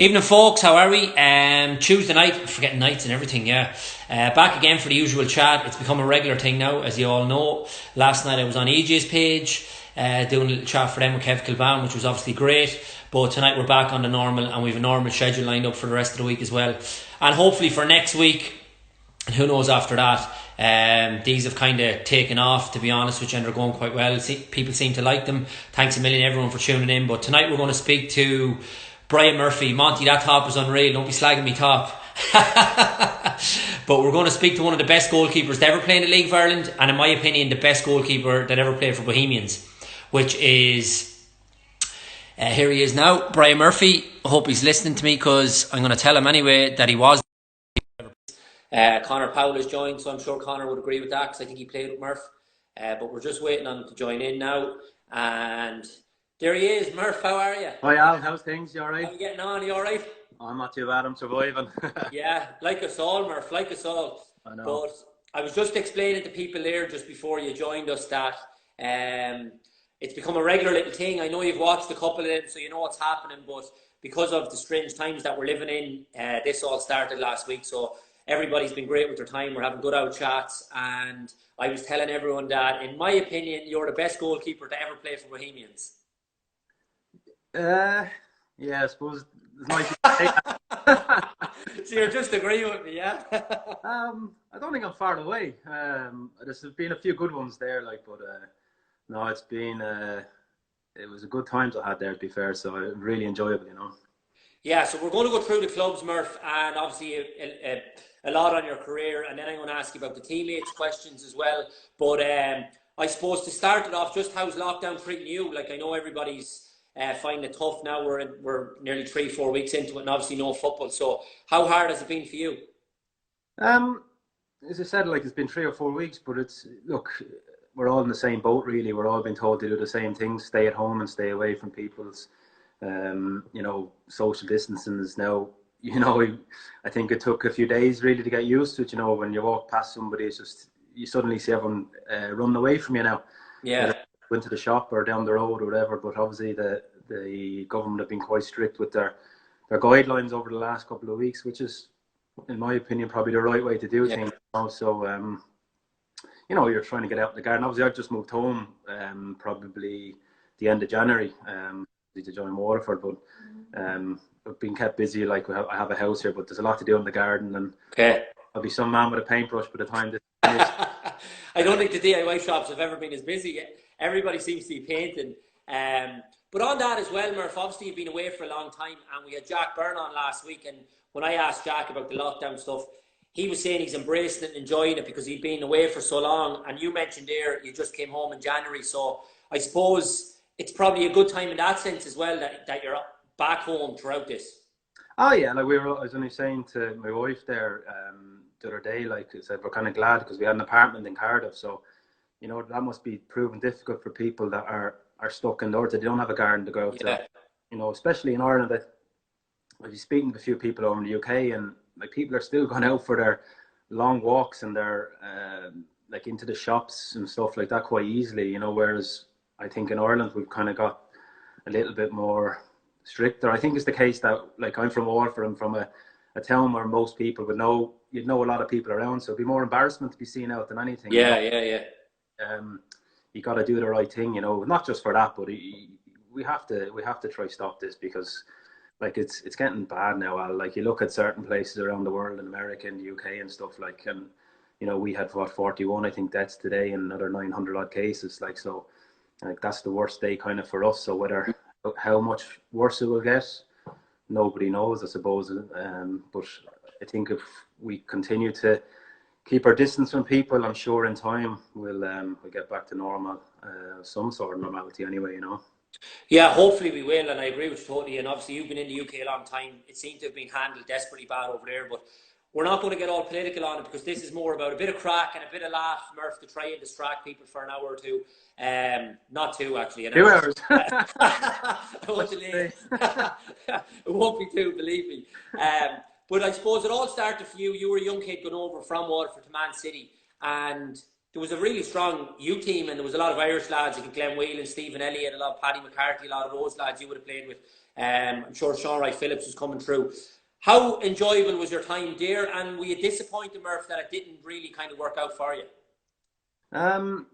Evening, folks. How are we? Tuesday night, forgetting nights and everything. Yeah, back again for the usual chat. It's become a regular thing now, as you all know. Last night I was on EJ's page, doing a little chat for them with Kev Kilban, which was obviously great. But tonight we're back on the normal, and we've a normal schedule lined up for the rest of the week as well. And hopefully for next week, and who knows after that. These have kind of taken off, to be honest with you, and they're going quite well. People seem to like them. Thanks a million, everyone, for tuning in. But tonight we're going to speak to Brian Murphy. Monty, that top was unreal. Don't be slagging me top. But we're going to speak to one of the best goalkeepers to ever play in the League of Ireland, and in my opinion, the best goalkeeper that ever played for Bohemians, which is... here he is now, Brian Murphy. I hope he's listening to me, because I'm going to tell him anyway that he was. Connor Powell has joined, so I'm sure Connor would agree with that, because I think he played with Murph. But we're just waiting on him to join in now. And there he is. Murph, how are you? Hi Al, how's things? You alright? How you getting on? You alright? I'm not too bad, I'm surviving. Yeah, like us all, Murph, like us all. I know. But I was just explaining to people there just before you joined us that it's become a regular little thing. I know you've watched a couple of them, so you know what's happening, but because of the strange times that we're living in, this all started last week, so everybody's been great with their time. We're having good out chats, and I was telling everyone that, in my opinion, you're the best goalkeeper to ever play for Bohemians. Yeah, I suppose it's nice to say that. So you're just agreeing with me, yeah? I don't think I'm far away. There's been a few good ones there, but no, it's been it was a good times I had there, to be fair. So really enjoyable, Yeah, so we're going to go through the clubs, Murph, and obviously a lot on your career, and then I'm going to ask you about the teammates questions as well. But I suppose to start it off, just how's lockdown treating you? Like, I know everybody's finding it tough now. We're nearly 3-4 weeks into it, and obviously no football. So how hard has it been for you? As I said, it's been 3 or 4 weeks, but look, we're all in the same boat, really. We're all being told to do the same things: stay at home and stay away from people's. Social distancing is now, I think it took a few days really to get used to it. When you walk past somebody, it's just, you suddenly see everyone running away from you now. Yeah. Went to the shop or down the road or whatever, but obviously the government have been quite strict with their guidelines over the last couple of weeks, which is, in my opinion, probably the right way to do things. So, you're trying to get out in the garden. Obviously, I've just moved home probably the end of January. To join Waterford, but I've been kept busy. I have a house here, but there's a lot to do in the garden, and I'll be some man with a paintbrush by the time this finished. I don't think the DIY shops have ever been as busy. Everybody seems to be painting. But on that as well, Murph, obviously you've been away for a long time, and we had Jack Byrne on last week, and when I asked Jack about the lockdown stuff, he was saying he's embracing it and enjoying it because he'd been away for so long. And you mentioned there you just came home in January, so I suppose it's probably a good time in that sense as well, that you're back home throughout this. Oh yeah, I was only saying to my wife there the other day, I said, we're kind of glad because we had an apartment in Cardiff, so that must be proven difficult for people that are stuck indoors, that they don't have a garden to go out to. Especially in Ireland. I've been speaking to a few people over in the UK, and people are still going out for their long walks and their into the shops and stuff like that quite easily, whereas I think in Ireland we've kind of got a little bit more stricter. I think it's the case that, I'm from Waterford, I'm from a town where most people would know, you'd know a lot of people around, so it'd be more embarrassment to be seen out than anything. Yeah. You got to do the right thing, not just for that, but we have to try stop this, because it's getting bad now. Al. You look at certain places around the world, in America and the UK and stuff, and we had 41 I think deaths today, and another 900 odd cases, so that's the worst day kind of for us. So how much worse it will get, nobody knows, I suppose. But I think if we continue to keep our distance from people, I'm sure in time we'll get back to normal, some sort of normality anyway, Yeah, hopefully we will, and I agree with you totally. And obviously you've been in the UK a long time. It seems to have been handled desperately bad over there, but we're not going to get all political on it, because this is more about a bit of crack and a bit of laugh, Murph, to try and distract people for an hour or two. Not two, actually. An 2 hour. hours. It won't be two, believe me. But I suppose it all started for you. You were a young kid going over from Waterford to Man City, and there was a really strong U team, and there was a lot of Irish lads like Glenn Whelan, Stephen Elliott, a lot of Paddy McCarthy, a lot of those lads you would have played with. I'm sure Sean Wright Phillips was coming through. How enjoyable was your time there, and were you disappointed, Murph, that it didn't really kind of work out for you?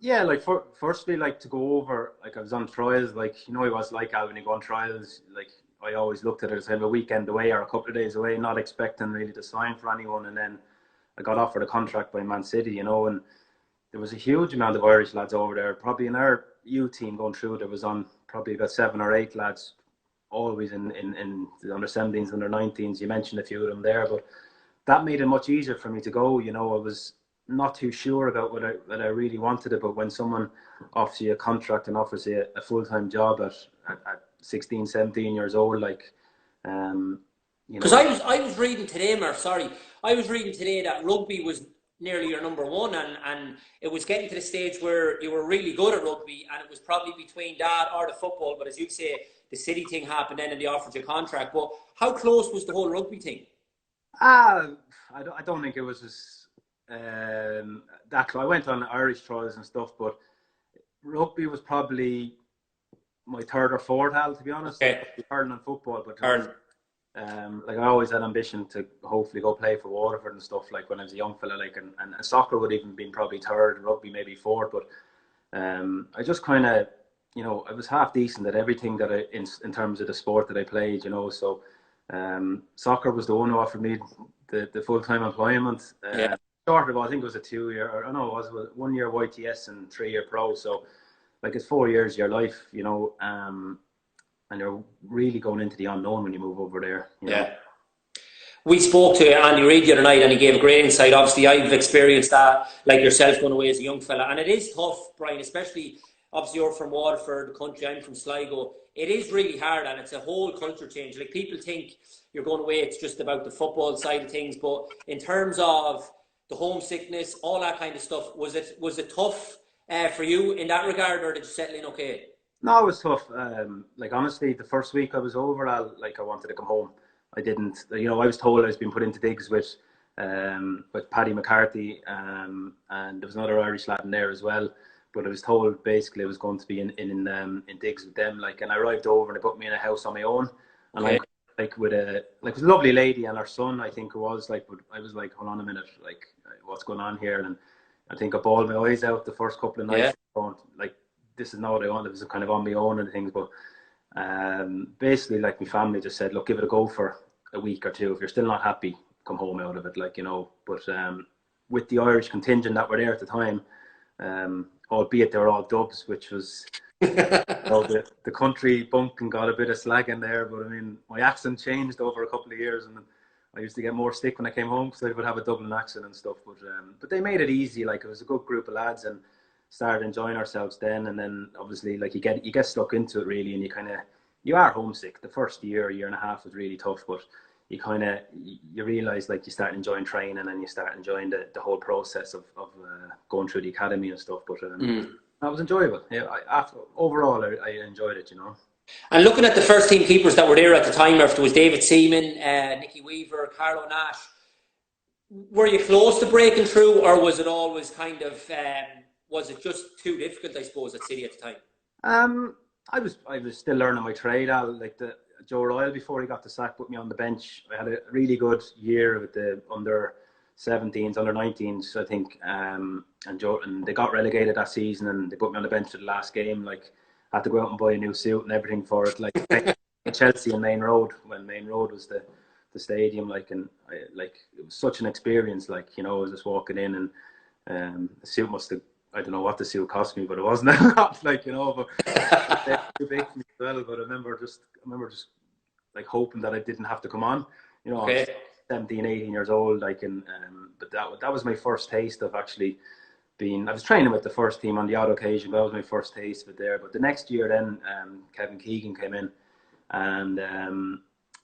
Yeah, like firstly, like to go over, like I was on trials, like you know, it was like Al when you go on trials, like I always looked at it as a weekend away or a couple of days away, not expecting really to sign for anyone, and then I got offered a contract by Man City, you know, and there was a huge amount of Irish lads over there. Probably in our U team going through, there was on probably about 7 or 8 lads, always in the under 17s, under 19s. You mentioned a few of them there, but that made it much easier for me to go. You know, I was not too sure about whether I really wanted it, but when someone offers you a contract and offers you a full-time job at 16, 17 years old, like, you Because know. I was reading today, Murph, sorry. I was reading today that rugby was nearly your number one, and it was getting to the stage where you were really good at rugby, and it was probably between that or the football, but as you say, the City thing happened then and they offered you a contract. But how close was the whole rugby thing? I don't think it was as that close. I went on Irish trials and stuff, but rugby was probably my third or fourth, Al, to be honest. Okay. Hurling and football, but Hurling. like I always had ambition to hopefully go play for Waterford and stuff, like when I was a young fella, like, and soccer would even been probably third, rugby maybe fourth, but I just kind of, you know, I was half decent at everything that in terms of the sport that I played, you know, so soccer was the one who offered me the full-time employment. Yeah. Short of, I think it was a 2-year, or no, it was 1 year YTS and 3-year pro, so like it's 4 years of your life, you know, and you're really going into the unknown when you move over there. You know? Yeah. We spoke to Andy Reid the other night and he gave a great insight. Obviously, I've experienced that, like yourself, going away as a young fella. And it is tough, Brian, especially, obviously, you're from Waterford, the country, I'm from Sligo. It is really hard and it's a whole culture change. Like, people think you're going away, it's just about the football side of things. But in terms of the homesickness, all that kind of stuff, was it tough for you in that regard, or did you settle in okay? No, it was tough. Like honestly, the first week I was over, I wanted to come home. I didn't, you know, I was told I was being put into digs with Paddy McCarthy, and there was another Irish lad in there as well. But I was told basically I was going to be in digs with them. Like, and I arrived over and they put me in a house on my own, and Okay. like with it was a lovely lady and her son, I think it was. Like, but I was like, hold on a minute, like what's going on here? And I think I bawled my eyes out the first couple of nights. Yeah. Going, like, this is not what I wanted. It was kind of on my own and things, but basically, like, my family just said, look, give it a go for a week or two. If you're still not happy, come home out of it, like, you know. But with the Irish contingent that were there at the time, albeit they were all dubs, which was, you know, the country bumpkin got a bit of slag in there. But I mean, my accent changed over a couple of years, and I used to get more stick when I came home because I would have a Dublin accent and stuff. But they made it easy. Like, it was a good group of lads, and started enjoying ourselves then. And then obviously, like, you get stuck into it really, and you are homesick. The first year and a half was really tough, but you realize, like, you start enjoying training and you start enjoying the whole process of going through the academy and stuff. But that was enjoyable. Yeah, overall I enjoyed it, you know. And looking at the first team keepers that were there at the time, there was David Seaman, Nicky Weaver, Carlo Nash. Were you close to breaking through, or was it always kind of was it just too difficult, I suppose, at City at the time? I was still learning my trade. Like, Joe Royal, before he got the sack, put me on the bench. I had a really good year with the under 17s, under 19s, I think. And they got relegated that season, and they put me on the bench for the last game. Like, I had to go out and buy a new suit and everything for it. Like, Chelsea and Main Road, when Main Road was the stadium, like, and it was such an experience. Like, you know, I was just walking in, and the suit must have, I don't know what the suit cost me, but it wasn't enough, like, you know, but too big for me as well. But I remember just like hoping that I didn't have to come on, you know. Okay. I was 17, 18 years old, like, and but that was my first taste of actually I was training with the first team on the odd occasion, but that was my first taste of it there. But the next year then, Kevin Keegan came in, and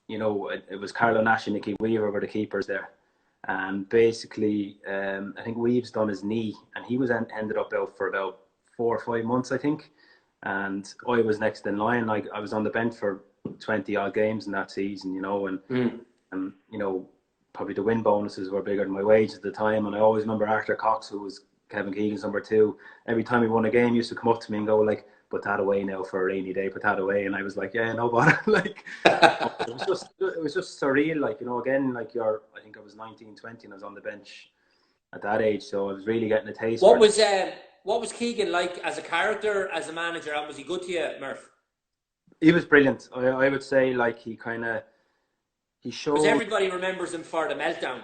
you know, it was Carlo Nash and Nicky Weaver were the keepers there. And basically, I think Weave's done his knee, and he was ended up out for about 4 or 5 months, I think. And I was next in line. I was on the bench for 20 odd games in that season, you know, and you know, probably the win bonuses were bigger than my wages at the time. And I always remember Arthur Cox, who was Kevin Keegan's number 2. Every time we won a game, he used to come up to me and go like, "Put that away now for a rainy day. Put that away." And I was like, "Yeah, no bother." Like, it was just surreal. Like, you know, again, like I think I was 19, 20, and I was on the bench at that age, so I was really getting a taste. What was Keegan like as a character, as a manager, and was he good to you, Murph? He was brilliant. I would say, like, he Because showed. everybody remembers him for the meltdown,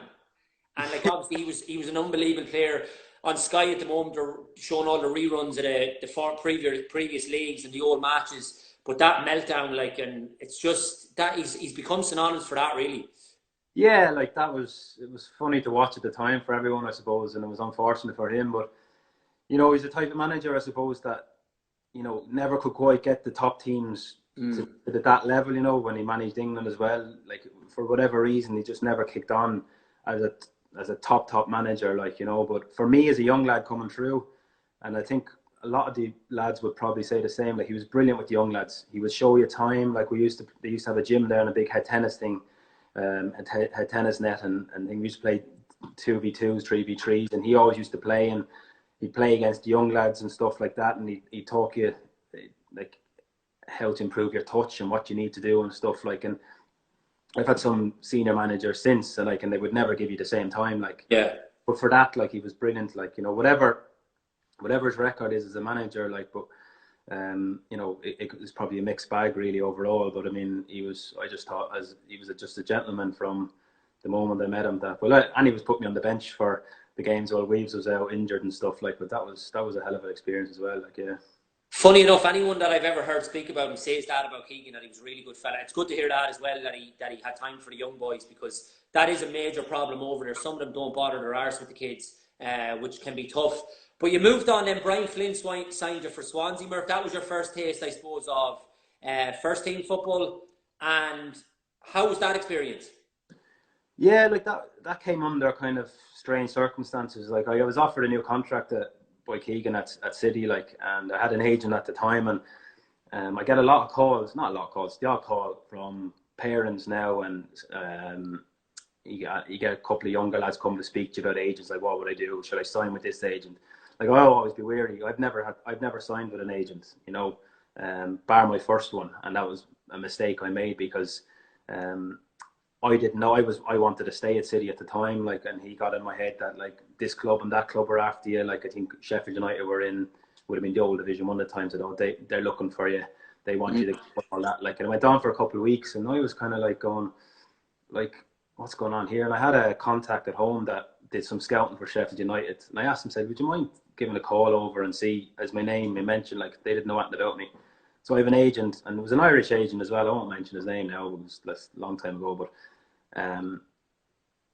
and like obviously he was an unbelievable player. On Sky at the moment, they're showing all the reruns of the previous leagues and the old matches. But that meltdown, like, and it's just that he's become synonymous for that, really. Yeah, like it was funny to watch at the time for everyone, I suppose, and it was unfortunate for him. But you know, he's the type of manager, I suppose, that you know never could quite get the top teams to that level. You know, when he managed England as well, like for whatever reason, he just never kicked on as a top manager. Like, you know, but for me as a young lad coming through, and I think a lot of the lads would probably say the same. Like, he was brilliant with the young lads. He would show you time. Like, they used to have a gym there and a big head tennis thing. Head tennis net, and we used to play 2v2s, 3v3s, and he always used to play, and he'd play against the young lads and stuff like that, and he'd talk you like how to improve your touch and what you need to do and stuff like. And I've had some senior managers since, and they would never give you the same time, like. Yeah. But for that, like, he was brilliant. Like, you know, whatever his record is as a manager, like, but you know, it was probably a mixed bag really overall. But I mean, I just thought he was just a gentleman from the moment I met him. And he was put me on the bench for the games while Weaves was out injured and stuff like. But that was a hell of an experience as well. Like, yeah. Funny enough, anyone that I've ever heard speak about him says that about Keegan, that he was a really good fella. It's good to hear that as well, that he had time for the young boys, because that is a major problem over there. Some of them don't bother their arse with the kids, which can be tough. But you moved on then. Brian Flynn signed you for Swansea, Murph. That was your first taste, I suppose, of first team football. And how was that experience? Yeah, like that came under kind of strange circumstances. Like, I was offered a new contract by Keegan at City, like, and I had an agent at the time, and I get a lot of calls, not a lot of calls, the odd call from parents now, and you get a couple of younger lads come to speak to you about agents, like, what would I do? Should I sign with this agent? Like, I'll always be wary. I've never signed with an agent, you know, bar my first one, and that was a mistake I made because I didn't know I wanted to stay at City at the time, like, and he got in my head that like this club and that club were after you. Like, I think Sheffield United would have been the old Division 1 at the time, so they're looking for you. They want you to put all that. Like, and I went on for a couple of weeks, and I was kind of like going, like, what's going on here? And I had a contact at home that did some scouting for Sheffield United, and I asked him, said, would you mind giving a call over and see, as my name I mentioned, like, they didn't know anything about me. So I have an agent, and it was an Irish agent as well. I won't mention his name now, it was a long time ago, but and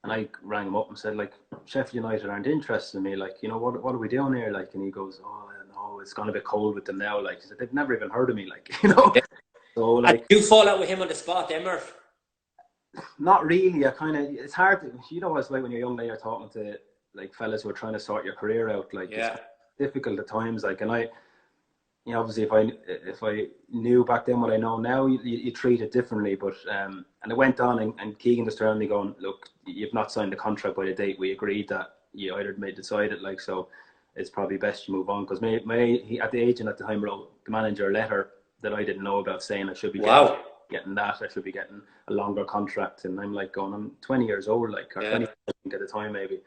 I rang him up and said, like, Sheffield United aren't interested in me, like, you know, what are we doing here, like? And he goes, oh no, it's gone a bit cold with them now, like. He said, they've never even heard of me, like, you know. So, like, and you fall out with him on the spot then, Murph? Not really. It's hard to, you know what it's like when you're young and you're talking to like fellas who are trying to sort your career out, like, yeah. It's difficult at times, like. And I, you know, obviously if I knew back then what I know now, you treat it differently. But and it went on, and Keegan just turned me going, look, you've not signed the contract by the date we agreed that you either may decide it, like, so it's probably best you move on, because he at the agent at the time wrote the manager a letter that I didn't know about, saying I should be getting that, I should be getting a longer contract. And I'm like going, I'm 20 years old, like, or 20 at the time maybe.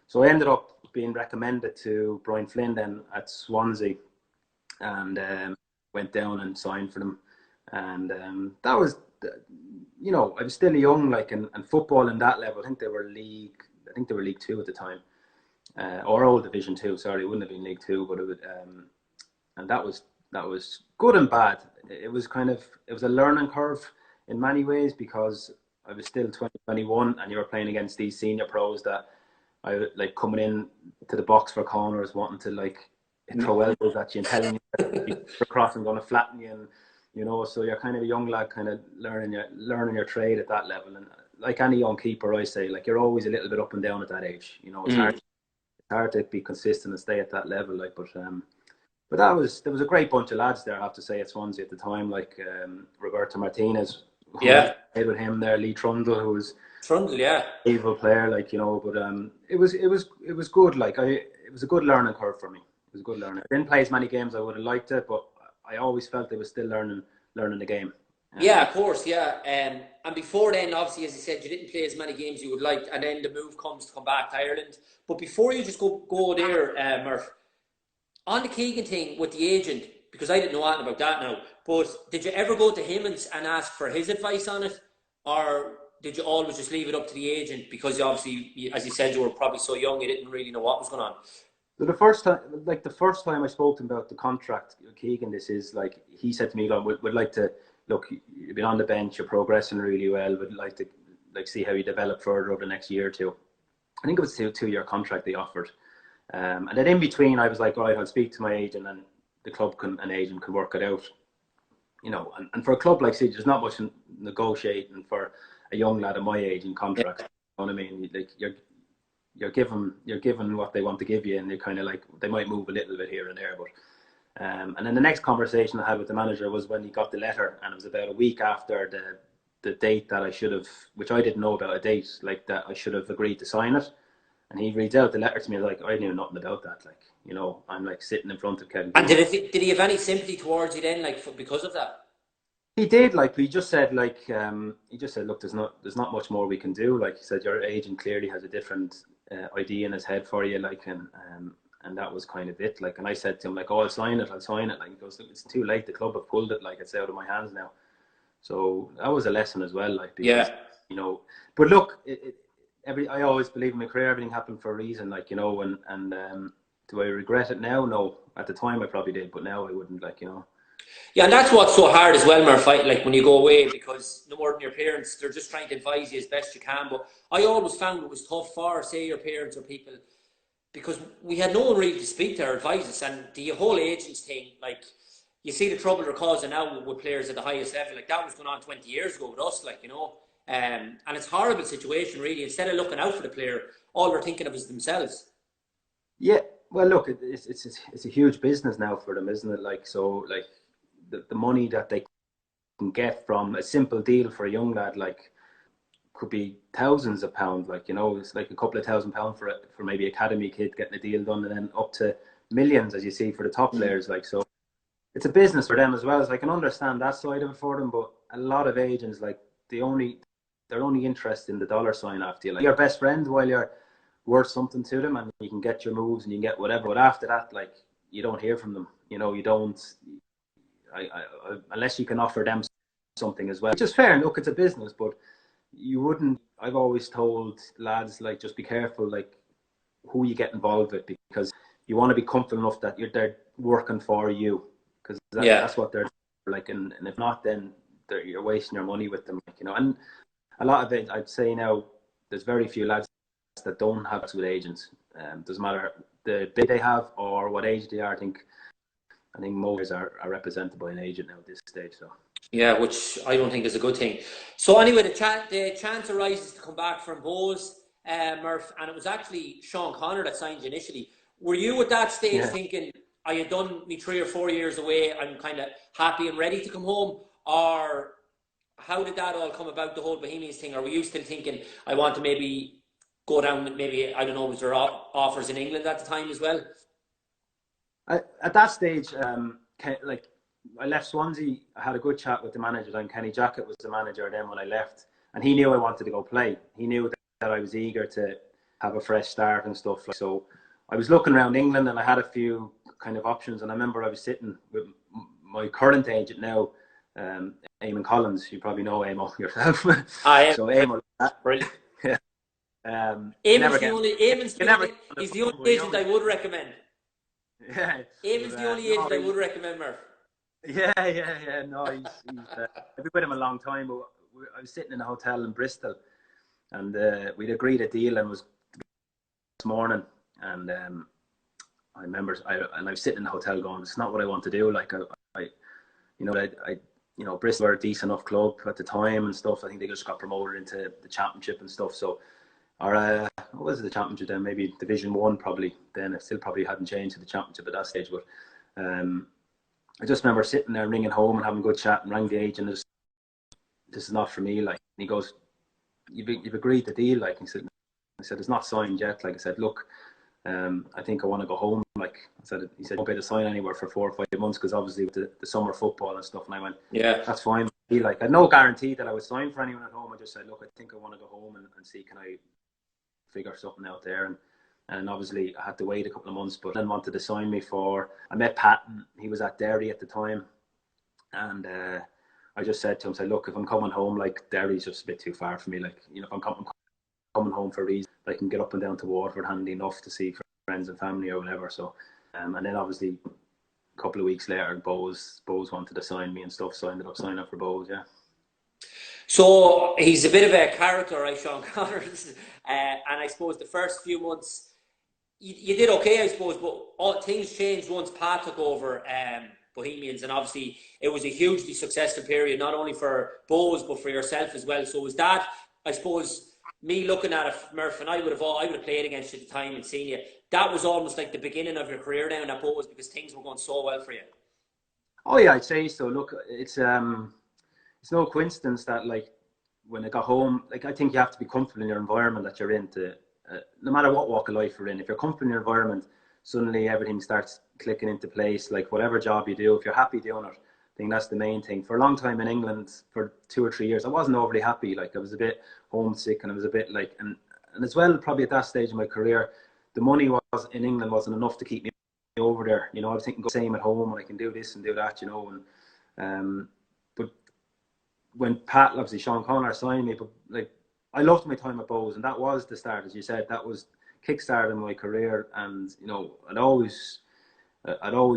So I ended up being recommended to Brian Flynn then at Swansea, and went down and signed for them. And that was, you know, I was still young, like, and football in that level, I think they were League 2 at the time, or old Division 2, sorry, it wouldn't have been League 2, but it would, and that was good and bad. It was a learning curve in many ways, because I was still 21, and you were playing against these senior pros that I like coming in to the box for corners, wanting to like throw elbows at you and telling you that you're crossing going to flatten you, and you know, so you're kind of a young lad, kind of learning your trade at that level. And like any young keeper, I say, like, you're always a little bit up and down at that age. You know, it's hard to be consistent and stay at that level, like, but there was a great bunch of lads there, I have to say, at Swansea at the time, like Roberto Martinez Yeah. played with him there, Lee Trundle, who was Trundle, yeah. an evil player, like, you know. But it was good. Like, it was a good learning curve for me. It was a good learning. I didn't play as many games I would have liked it, but I always felt I was still learning the game. Yeah, of course, yeah. And before then, obviously, as you said, you didn't play as many games you would like, and then the move comes to come back to Ireland. But before you just go there, Murph, on the Keegan thing with the agent, because I didn't know anything about that now, but did you ever go to him and ask for his advice on it? Or did you always just leave it up to the agent? Because you obviously, as you said, you were probably so young, you didn't really know what was going on. So the first time I spoke to him about the contract, Keegan, this is like, he said to me, like, would like to look. You've been on the bench, you're progressing really well. Would like to see how you develop further over the next year or two. I think it was a 2-year contract they offered, and then in between, I was like, all right, I'll speak to my agent, and the club an agent can work it out. You know, and for a club like City, there's not much negotiating for a young lad of my age in contracts. You know what I mean? Like, you're given what they want to give you, and they're kind of like, they might move a little bit here and there. But and then the next conversation I had with the manager was when he got the letter, and it was about a week after the date that I should have, which I didn't know about a date, like that I should have agreed to sign it. And he reads out the letter to me, like, I knew nothing about that. Like, you know, I'm like sitting in front of Kevin. And did he have any sympathy towards you then, like, because of that? He did. Like, he just said, look, there's not much more we can do. Like, he said, your agent clearly has a different idea in his head for you, like, and that was kind of it. Like, and I said to him, like, oh, I'll sign it. Like, he goes, look, it's too late. The club have pulled it. Like, it's out of my hands now. So that was a lesson as well. Like, because, you know, but look, I always believe in my career, everything happened for a reason. Like, you know, and do I regret it now? No. At the time, I probably did, but now I wouldn't. Like, you know. Yeah, and that's what's so hard as well, Murph, like when you go away, because no more than your parents, they're just trying to advise you as best you can. But I always found it was tough for, say, your parents or people, because we had no one really to speak to or advise us. And the whole agents thing, like, you see the trouble they're causing now with players at the highest level. Like, that was going on 20 years ago with us, like, you know. And it's a horrible situation, really. Instead of looking out for the player, all they're thinking of is themselves. Yeah, well, look, it's a huge business now for them, isn't it? Like, so, like, the money that they can get from a simple deal for a young lad, like, could be thousands of pounds. Like, you know, it's like a couple of £1,000 for maybe academy kid getting a deal done, and then up to millions, as you see, for the top players. Like, so it's a business for them as well. So I can understand that side of it for them, but a lot of agents, like, they're only interested in the dollar sign after you. Like, your best friend while you're worth something to them, and you can get your moves and you can get whatever. But after that, like, you don't hear from them. You know, you don't. Unless you can offer them something as well, which is fair. And look, it's a business, but you wouldn't. I've always told lads, like, just be careful, like, who you get involved with, because you want to be comfortable enough that they're working for you, because that's what they're like. And if not, then you're wasting your money with them, like, you know. And a lot of it, I'd say now, there's very few lads that don't have it with agents. Doesn't matter the bid they have or what age they are. I think most are represented by an agent now at this stage. So yeah, which I don't think is a good thing. So anyway, the chance arises to come back from Bose, Murph, and it was actually Sean Connor that signed you initially. Were you at that stage thinking, I had done me 3 or 4 years away, I'm kind of happy and ready to come home? Or how did that all come about, the whole Bohemians thing? Or were you still thinking, I want to maybe go down, maybe, I don't know, was there offers in England at the time as well? At that stage, like, I left Swansea. I had a good chat with the manager then. Kenny Jackett was the manager then when I left, and he knew I wanted to go play. He knew that I was eager to have a fresh start and stuff. So I was looking around England, and I had a few kind of options. And I remember I was sitting with my current agent now, Eamon Collins. You probably know Eamon yourself. So Eamon, brilliant. Eamon's the only agent I would recommend. Yeah, Eamon's the only agent I would recommend, Murph. Yeah. No, I've been with him a long time. But I was sitting in a hotel in Bristol, and we'd agreed a deal, and it was this morning. And I remember, I was sitting in the hotel going, "It's not what I want to do." Like, Bristol were a decent enough club at the time and stuff. I think they just got promoted into the championship and stuff. So, what was it, the championship then? Maybe Division 1 probably. Then it still probably hadn't changed to the championship at that stage. But I just remember sitting there ringing home and having a good chat, and rang the agent. this is not for me. Like, and he goes, you've agreed the deal. Like, he said, it's not signed yet. Like I said, look, I think I want to go home. Like I said, he said, won't be able to sign anywhere for 4 or 5 months because obviously with the summer football and stuff. And I went, Yeah. that's fine. He like, I had no guarantee that I would sign for anyone at home. I just said, look, I think I want to go home and see, can I figure something out there. And obviously I had to wait a couple of months, but then wanted to sign me for, I met Patton. He was at Derry at the time. And I just said to him, look, if I'm coming home, like Derry's just a bit too far for me. Like, you know, if I'm coming home for a reason, I can get up and down to Waterford handy enough to see friends and family or whatever. So, and then obviously a couple of weeks later, Bose wanted to sign me and stuff, so I ended up signing up for Bose, yeah. So he's a bit of a character, right, Sean Connors? And I suppose the first few months, you did okay, I suppose, but things changed once Pat took over Bohemians, and obviously it was a hugely successful period, not only for Bose, but for yourself as well. So was that, I suppose, me looking at it, Murph, and I would have played against you at the time and seen you, that was almost like the beginning of your career down at Bose because things were going so well for you. Oh yeah, I'd say so. Look, it's no coincidence that, like, when I got home, like, I think you have to be comfortable in your environment that you're in to, no matter what walk of life you're in. If you're comfortable in your environment, suddenly everything starts clicking into place. Like, whatever job you do, if you're happy doing it, I think that's the main thing. For a long time in England, for 2 or 3 years, I wasn't overly happy. Like, I was a bit homesick, and I was a bit like, and as well, probably at that stage of my career, the money was in England wasn't enough to keep me over there. You know, I was thinking, go same at home, and I can do this and do that, you know. And but when Pat, obviously Sean Connor signed me, but like, I loved my time at Bose, and that was the start, as you said. That was kickstarting my career, and you know, I'd always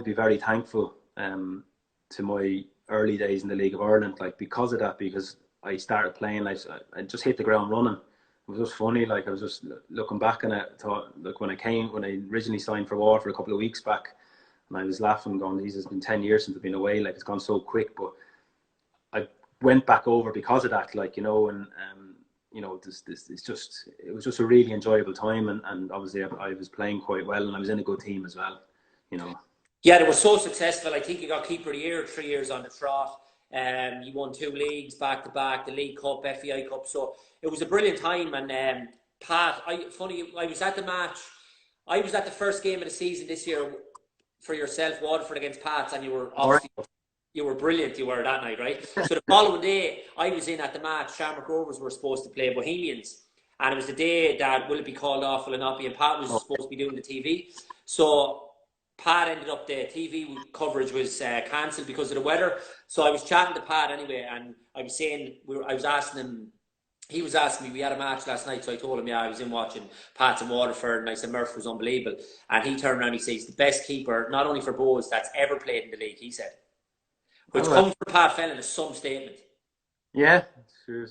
be very thankful to my early days in the League of Ireland, like, because of that, because I started playing, like, I just hit the ground running. It was just funny, like, I was just looking back and I thought, look, when I originally signed for Waterford a couple of weeks back, and I was laughing, going, "Geez, it's been 10 years since I've been away, like, it's gone so quick." But I went back over because of that, like, you know, and you know, it was just a really enjoyable time, and obviously I was playing quite well, and I was in a good team as well, you know. Yeah, they were so successful. I think you got Keeper of the Year 3 years on the trot. You won 2 leagues back to back, the League Cup, FAI Cup. So it was a brilliant time. And Pat, I was at the match. I was at the first game of the season this year for yourself, Waterford against Pats, and you were obviously you were brilliant. You were that night, right? So the following day, I was in at the match. Shamrock Rovers were supposed to play Bohemians, and it was the day that will it be called off, will it not be? And Pat was supposed to be doing the TV. So Pat ended up, the TV coverage was cancelled because of the weather. So I was chatting to Pat anyway, and I was saying, I was asking him, he was asking me, we had a match last night, so I told him, yeah, I was in watching Pats and Waterford, and I said Murph was unbelievable. And he turned around and he says, the best keeper, not only for Bose, that's ever played in the league, he said. Which comes from Pat Fenlon is some statement. Yeah, sure.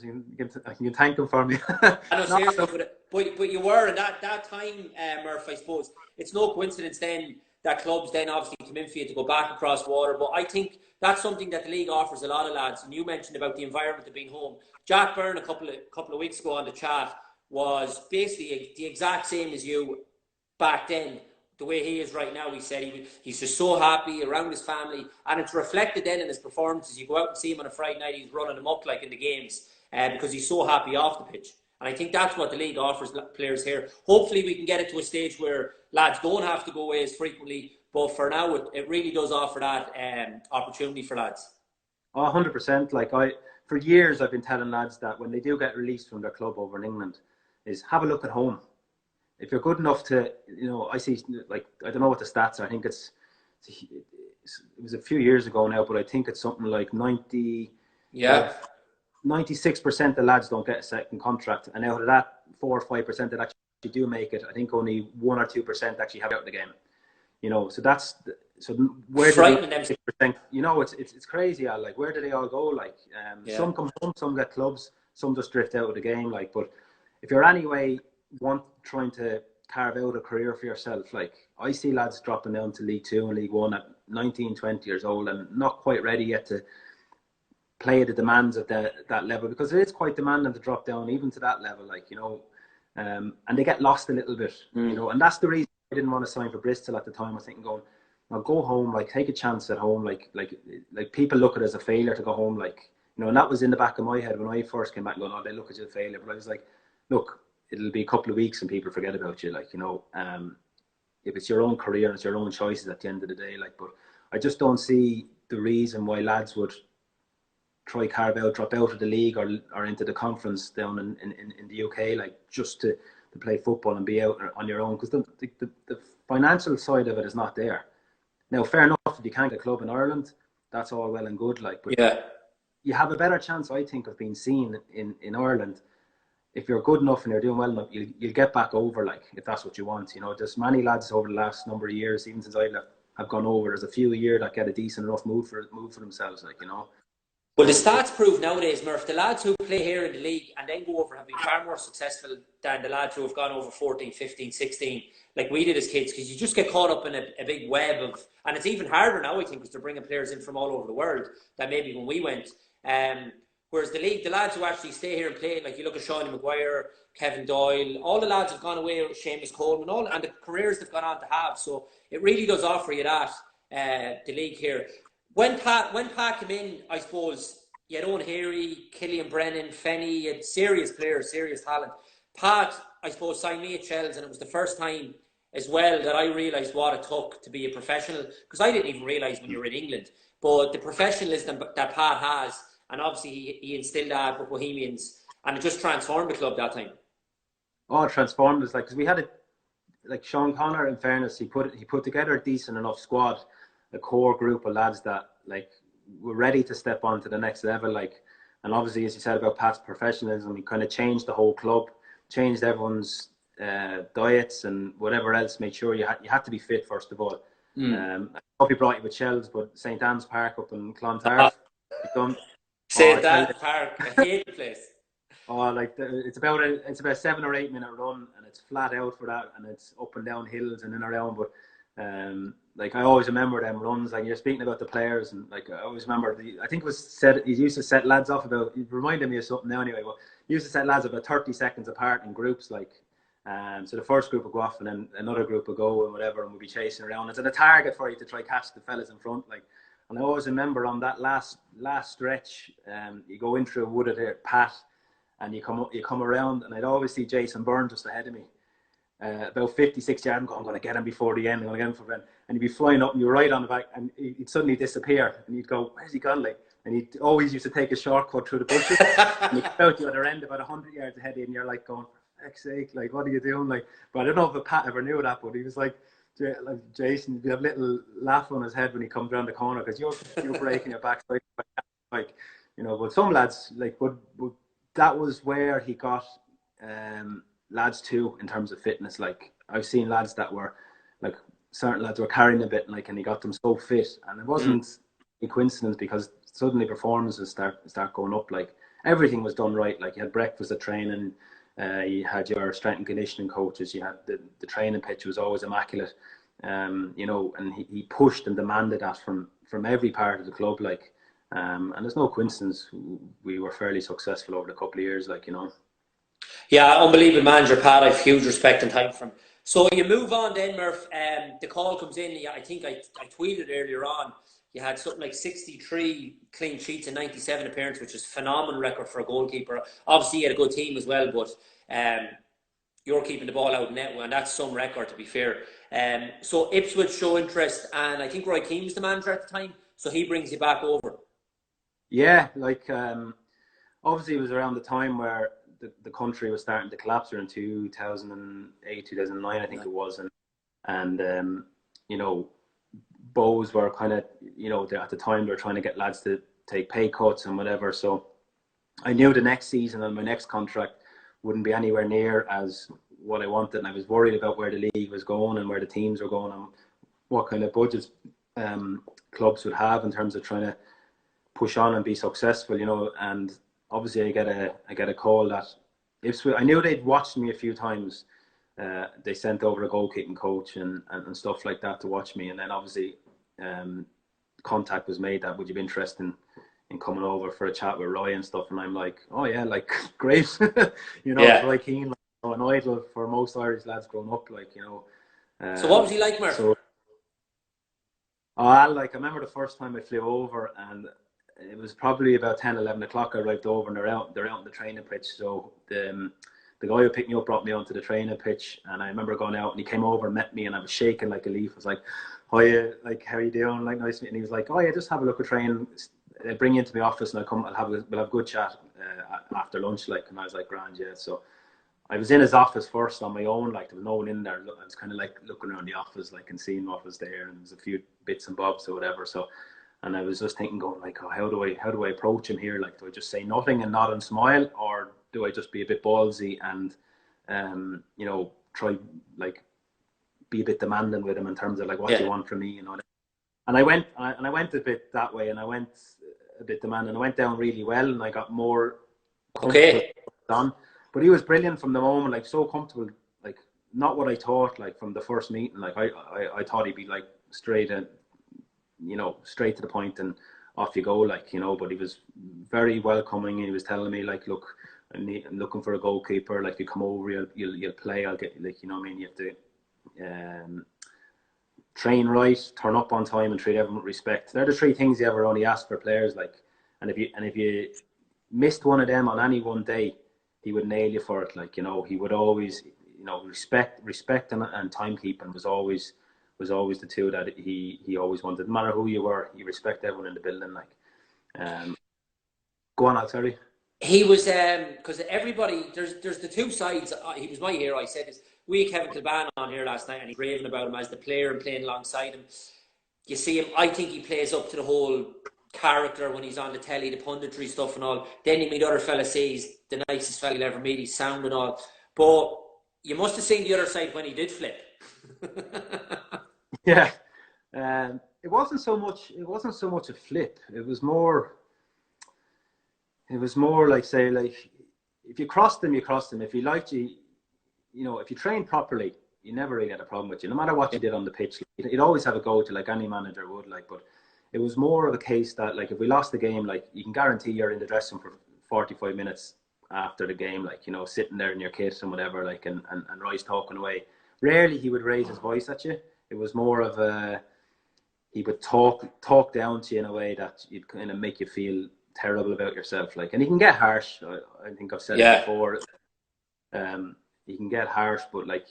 I can thank him for me. I know, seriously, but you were, and that time, Murph, I suppose, it's no coincidence then that clubs then obviously come in for you to go back across water. But I think that's something that the league offers a lot of lads. And you mentioned about the environment of being home. Jack Byrne a couple of weeks ago on the chat was basically the exact same as you back then. The way he is right now, he said he's just so happy around his family, and it's reflected then in his performances. You go out and see him on a Friday night, he's running them up like in the games because he's so happy off the pitch. And I think that's what the league offers players here. Hopefully we can get it to a stage where lads don't have to go away as frequently, but for now it really does offer that opportunity for lads. 100%. Like, for years I've been telling lads that when they do get released from their club over in England, is have a look at home. If you're good enough to, you know, I see, like, I don't know what the stats are. I think it was a few years ago now, but I think it's something like 96% of lads don't get a second contract, and out of that 4 or 5% that actually do make it, I think only 1 or 2% actually have out the game. You know, so where frightening them. You know, it's crazy. Like, where do they all go? Like, some come home, some get clubs, some just drift out of the game. Like, but if you're anyway trying to carve out a career for yourself, like, I see lads dropping down to League 2 and League 1 at 19, 20 years old and not quite ready yet to play the demands of that level, because it is quite demanding to drop down even to that level, like, you know, and they get lost a little bit, you know, and that's the reason I didn't want to sign for Bristol at the time. I was thinking, going, I'll go home, like, take a chance at home, like people look at it as a failure to go home, like, you and that was in the back of my head when I first came back, going, oh, they look at you as a failure. But I was like, look, it'll be a couple of weeks and people forget about you. Like, if it's your own career and it's your own choices at the end of the day. Like, but I just don't see the reason why lads would try drop out of the league or into the conference down in the UK, like just to play football and be out on your own, because the financial side of it is not there. Now, fair enough, if you can't get a club in Ireland, that's all well and good. Like, but you have a better chance, I think, of being seen in Ireland. If you're good enough and you're doing well enough, you'll get back over, like, if that's what you want. There's many lads over the last number of years, even since I left, have gone over. There's a few a year that get a decent enough move for themselves, like, Well, the stats prove nowadays, Murph, the lads who play here in the league and then go over have been far more successful than the lads who have gone over 14, 15, 16, like we did as kids, because you just get caught up in a big web of, and it's even harder now, I think, because they're bringing players in from all over the world than maybe when we went. Whereas the league, the lads who actually stay here and play, like you look at Sean Maguire, Kevin Doyle, all the lads have gone away with Seamus Coleman, and the careers they've gone on to have. So it really does offer you that, the league here. When Pat came in, I suppose, you had Owen Heary, Killian Brennan, Fenny, you had serious players, serious talent. Pat, I suppose, signed me at Shells, and it was the first time as well that I realised what it took to be a professional, because I didn't even realise when you were in England, but the professionalism that Pat has, and obviously he instilled that with Bohemians, and it just transformed the club that time. Oh, it transformed us, like, because we had like Sean Connor, in fairness, he put together a decent enough squad, a core group of lads that, like, were ready to step on to the next level, like. And obviously, as you said about Pat's professionalism, he kind of changed the whole club, changed everyone's diets and whatever else, made sure you had to be fit first of all. I probably brought you with Shells, but St Anne's Park up in Clontarf, St Anne's Park, I hate the place. Oh, like it's about a 7 or 8 minute run, and it's flat out for that, and it's up and down hills and in and around. But like, I always remember them runs. Like, you're speaking about the players, and like, I always remember I think it was said he used to set lads off about. It reminded me of something now anyway. But he used to set lads about 30 seconds apart in groups, like. So the first group would go off, and then another group would go and whatever, and we'd be chasing around. It's a target for you to try catch the fellas in front, like. And I always remember on that last stretch, you go in through a wooded Pat, and you come around, and I'd always see Jason Byrne just ahead of me, about 56 yards. I'm going to get him before the end. I'm going to get him for the end. And he'd be flying up, and you're right on the back, and he'd suddenly disappear, and you'd go, "Where's he gone?" Like, and he always used to take a shortcut through the bushes, and he'd out you at the end about 100 yards ahead of you, and you're like going, "For heck's sake, like, what are you doing?" Like, but I don't know if Pat ever knew that, but he was like Jason, he'd have a little laugh on his head when he comes around the corner, because you're breaking your backside, like, But some lads, like, but that was where he got lads too in terms of fitness. Like, I've seen lads that were, like, certain lads were carrying a bit, like, and he got them so fit, and it wasn't a coincidence, because suddenly performances start going up. Like, everything was done right. Like, you had breakfast at training, you had your strength and conditioning coaches, you had the training pitch was always immaculate, and he pushed and demanded that from every part of the club, like. And there's no coincidence we were fairly successful over the couple of years, like. Yeah, unbelievable manager, Pat. I have huge respect and time for him. So you move on then, Murph. The call comes in. Yeah, I think I tweeted earlier on. You had something like 63 clean sheets and 97 appearances, which is a phenomenal record for a goalkeeper. Obviously, you had a good team as well, but you're keeping the ball out in net, and that's some record, to be fair. So Ipswich show interest, and I think Roy Keane was the manager at the time, so he brings you back over. Yeah, like, obviously it was around the time where the country was starting to collapse, around 2008, 2009, I think it was, and Bows were kind of, at the time they were trying to get lads to take pay cuts and whatever. So I knew the next season and my next contract wouldn't be anywhere near as what I wanted, and I was worried about where the league was going and where the teams were going and what kind of budgets clubs would have in terms of trying to push on and be successful, and obviously I get a call that Ipswich, I knew they'd watched me a few times. They sent over a goalkeeping coach and stuff like that to watch me, and then obviously contact was made that would you be interested in coming over for a chat with Roy and stuff, and I'm like, oh yeah, like, great. Yeah. Roy Keane, like, an idol for most Irish lads growing up, like, So what was he like, Murph? I remember the first time I flew over, and it was probably about 10, 11 o'clock. I arrived over and they're out in the training pitch. So the guy who picked me up brought me onto the training pitch, and I remember going out and he came over and met me, and I was shaking like a leaf. I was like, "Hiya, like how you doing? Like nice to meet you." And he was like, "Oh yeah, just have a look at training. Bring you into my office and we'll have a good chat after lunch." Like, and I was like, "Grand, yeah." So I was in his office first on my own. Like there was no one in there. I was kind of like looking around the office, like and seeing what was there, and there's a few bits and bobs or whatever. So. And I was just thinking, going like, oh, how do I approach him here? Like, do I just say nothing and nod and smile, or do I just be a bit ballsy and, try like be a bit demanding with him in terms of like what do you want from me, you know? And I went a bit that way, and I went a bit demanding. I went down really well, and I got more comfortable on. But he was brilliant from the moment, like so comfortable, like not what I thought, like from the first meeting. Like I thought he'd be like straight and, straight to the point and off you go, like, but he was very welcoming. He was telling me like, look, I'm looking for a goalkeeper. Like, you come over, you'll play. I'll get, like, you have to train right, turn up on time, and treat everyone with respect. They're the three things you ever only ask for players. Like, and if you missed one of them on any one day, he would nail you for it. Like, he would always, respect and timekeeping was always the two that he always wanted. No matter who you were, you respect everyone in the building. Like, go on, Al, sorry. He was because everybody there's the two sides. He was my hero. I said this. We had Kevin Kilban on here last night, and he's raving about him as the player and playing alongside him. You see him. I think he plays up to the whole character when he's on the telly, the punditry stuff and all. Then you meet other fella, say he's the nicest fella you'll ever meet. He's sound and all. But you must have seen the other side when he did flip. Yeah, it wasn't so much a flip. It was more like, say, like, if you crossed him, you crossed him. If he liked you, if you trained properly, you never really had a problem with you. No matter what you did on the pitch, you'd always have a go to, like any manager would. Like, but it was more of a case that, like, if we lost the game, like, you can guarantee you're in the dressing room for 45 minutes after the game, like, sitting there in your kit and whatever, like, and Roy's talking away. Rarely he would raise his voice at you. It was more of he would talk down to you in a way that you'd kind of make you feel terrible about yourself. Like, and he can get harsh. I think I've said it before. He can get harsh, but like,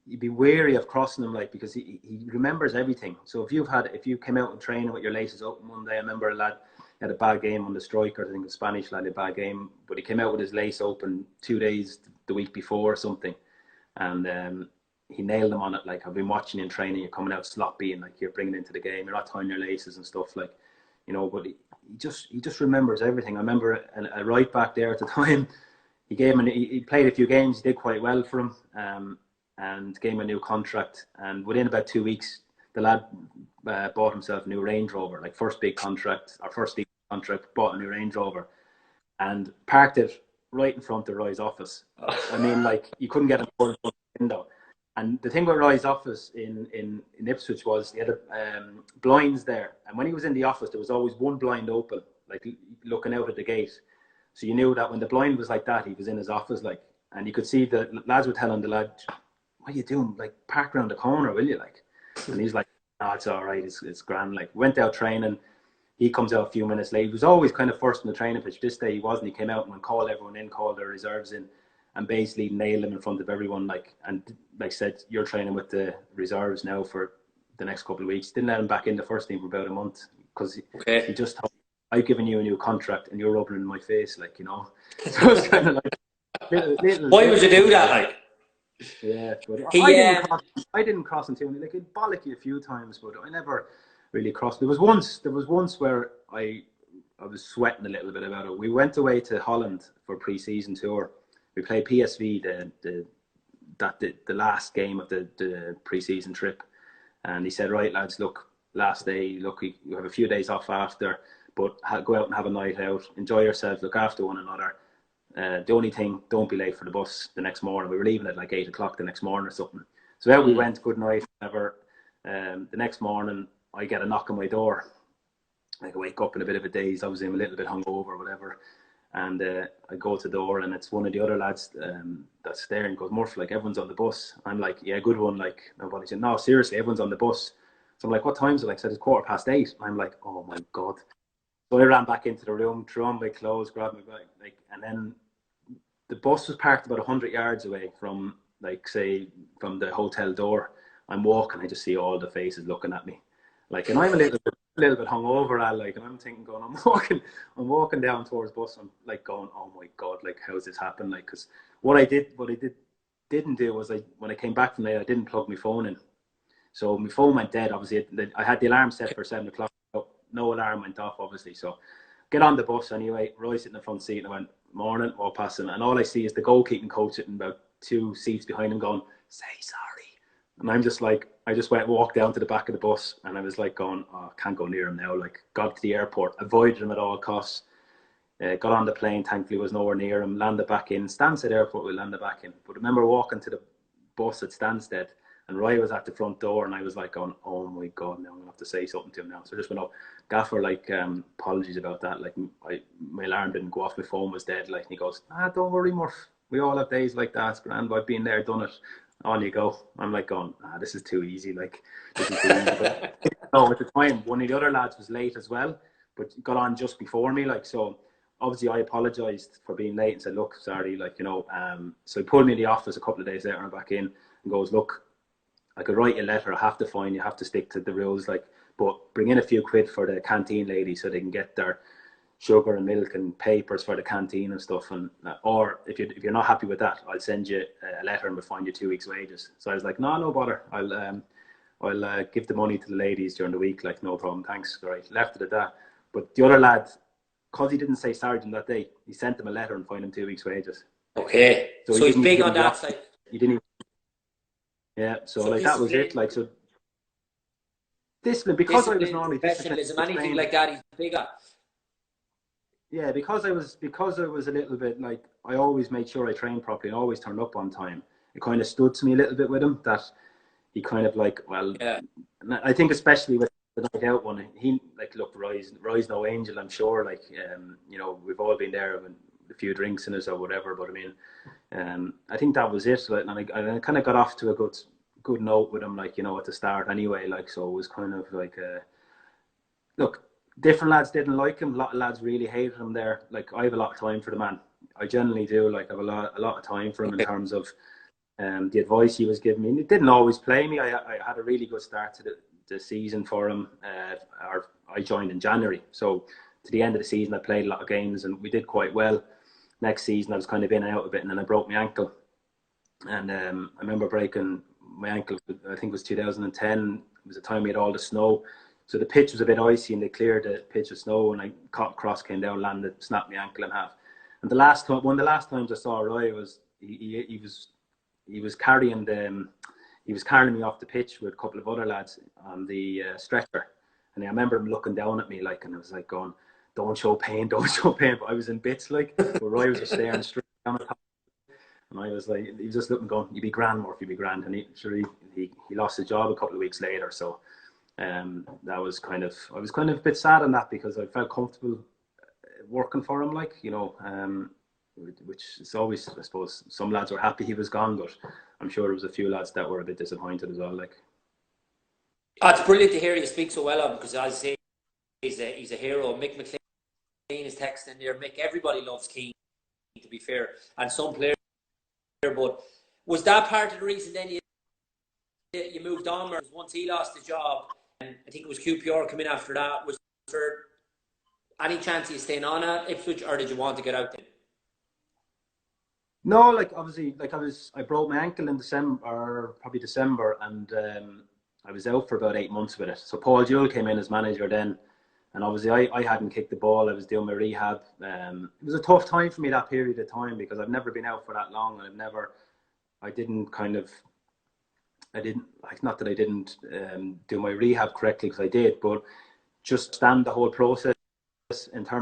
you'd be wary of crossing him, like, because he remembers everything. So if you came out and training with your laces open one day, I remember a lad had a bad game on the striker. I think the Spanish lad had a bad game, but he came out with his lace open 2 days the week before or something, and he nailed them on it. Like, I've been watching you in training, you're coming out sloppy and like you're bringing it into the game, you're not tying your laces and stuff, like, but he just remembers everything. I remember a right back there at the time, he played a few games, he did quite well for him, and gave him a new contract, and within about 2 weeks the lad bought himself a new Range Rover, like first big contract, bought a new Range Rover and parked it right in front of Roy's office. I mean, like, you couldn't get him in the window. And the thing about Roy's office in Ipswich was he had blinds there. And when he was in the office, there was always one blind open, like looking out at the gate. So you knew that when the blind was like that, he was in his office, like, and you could see the lads were telling the lad, "What are you doing? Like, park around the corner, will you?" Like, and he's like, "No, it's all right. It's grand." Like, went out training. He comes out a few minutes late. He was always kind of first in the training pitch. This day he wasn't. He came out and called everyone in, called their reserves in, and basically nailed them in front of everyone. Like, and like said, "You're training with the reserves now for the next couple of weeks." Didn't let him back in the first team for about a month because he just thought, "I've given you a new contract and you're rubbing it in my face," like, So it's kind of like why would you do that? Like, yeah, but I didn't cross him too many. Like, he'd bollock you a few times, but I never really crossed. There was once where I was sweating a little bit about it. We went away to Holland for pre-season tour. We played PSV the last game of the pre-season trip, and he said, "Right, lads, look, last day, look, you have a few days off after, but go out and have a night out, enjoy yourselves, look after one another. The only thing, don't be late for the bus the next morning." We were leaving at like 8 o'clock the next morning or something. So out we went, good night, whatever. The next morning, I get a knock on my door. Like, I wake up in a bit of a daze. Obviously, I'm a little bit hungover, whatever. And I go to the door, and it's one of the other lads that's there, and goes, "Murph, like, everyone's on the bus." I'm like, "Yeah, good one." Like, nobody said, "No, seriously, everyone's on the bus." So I'm like, "What time is it?" Like, I said, "It's 8:15." I'm like, "Oh my God." So I ran back into the room, threw on my clothes, grabbed my bag, like, and then the bus was parked about 100 yards away from, like, say, from the hotel door. I'm walking, I just see all the faces looking at me, like, and I'm a little bit hungover, like, and I'm thinking, going, I'm walking down towards bus. I'm like going, oh my god, like, how's this happened? Like, because what I didn't do was, when I came back from there, I didn't plug my phone in, so my phone went dead. Obviously, I had the alarm set for 7 o'clock. No alarm went off, obviously. So get on the bus anyway. Roy sitting in the front seat, and I went, morning, walk past him, and all I see is the goalkeeping coach sitting about 2 seats behind him going, say sorry. And I'm just like, I just walked down to the back of the bus, and I was like going, oh, I can't go near him now. Like, got to the airport, avoided him at all costs. Got on the plane, thankfully was nowhere near him, landed back in. Stansted Airport, we landed back in. But I remember walking to the bus at Stansted, and Roy was at the front door, and I was like going, oh my God, now I'm going to have to say something to him now. So I just went up, Gaffer, like, apologies about that. Like, my alarm didn't go off, my phone was dead. Like, and he goes, don't worry, Murph. We all have days like that. It's grand. I've been there, done it. On you go. I'm like going, this is too easy. Like, this is too easy. But no, at the time, one of the other lads was late as well, but got on just before me. Like, so obviously I apologised for being late and said, look, sorry, like, so he pulled me in the office a couple of days later and I'm back in and goes, look, I could write you a letter, I have to fine you, have to stick to the rules, like, but bring in a few quid for the canteen lady so they can get their sugar and milk and papers for the canteen and stuff, and or if you're not happy with that, I'll send you a letter and we'll find you 2 weeks' wages. So I was like, no bother, I'll give the money to the ladies during the week, like, no problem, thanks. Right, left it at that. But the other lad, because he didn't say sorry to him that day, he sent him a letter and fined him 2 weeks' wages. Okay, so he's big on that side. He didn't even, yeah, so like, that was it. Like, so discipline, because I was normally professionalism, anything like that, he's big on. Yeah, because I was a little bit, like, I always made sure I trained properly and always turned up on time. It kind of stood to me a little bit with him that he kind of, like, well, yeah. I think especially with the night out one, he, like, look, Roy's no angel, I'm sure, like, we've all been there with a few drinks in us or whatever, but I mean, I think that was it. Like, and I kind of got off to a good note with him, like, at the start anyway, like, so it was kind of like, look, different lads didn't like him. A lot of lads really hated him there. Like, I have a lot of time for the man. I generally do. Like, I have a lot of time for him in terms of the advice he was giving me. And he didn't always play me. I had a really good start to the season for him. I joined in January. So to the end of the season, I played a lot of games and we did quite well. Next season, I was kind of in and out a bit, and then I broke my ankle. And I remember breaking my ankle, I think it was 2010. It was the time we had all the snow. So the pitch was a bit icy and they cleared the pitch of snow, and I caught cross, came down, landed, snapped my ankle in half. And one of the last times I saw Roy was he was carrying me off the pitch with a couple of other lads on the stretcher. And I remember him looking down at me, like, and I was like going, don't show pain. But I was in bits, like, but Roy was just staring straight down at me. And I was like, he was just looking, going, you be grand, Murphy, be grand. And he lost his job a couple of weeks later. So I was kind of a bit sad on that, because I felt comfortable working for him, like, which is always, I suppose, some lads were happy he was gone, but I'm sure there was a few lads that were a bit disappointed as well, like. It's brilliant to hear you speak so well of him, because as I say, he's a hero. Mick McLean is texting there. Mick, everybody loves Keane, to be fair, and some players. But was that part of the reason then you moved on, or once he lost his job, and I think it was QPR coming after that, was there any chance of you staying on at Ipswich, or did you want to get out there? No, like, obviously, like, I broke my ankle in December, and I was out for about 8 months with it. So Paul Jewell came in as manager then, and obviously I hadn't kicked the ball. I was doing my rehab. It was a tough time for me, that period of time, because I've never been out for that long. I didn't not that I didn't do my rehab correctly, because I did, but just stand the whole process in terms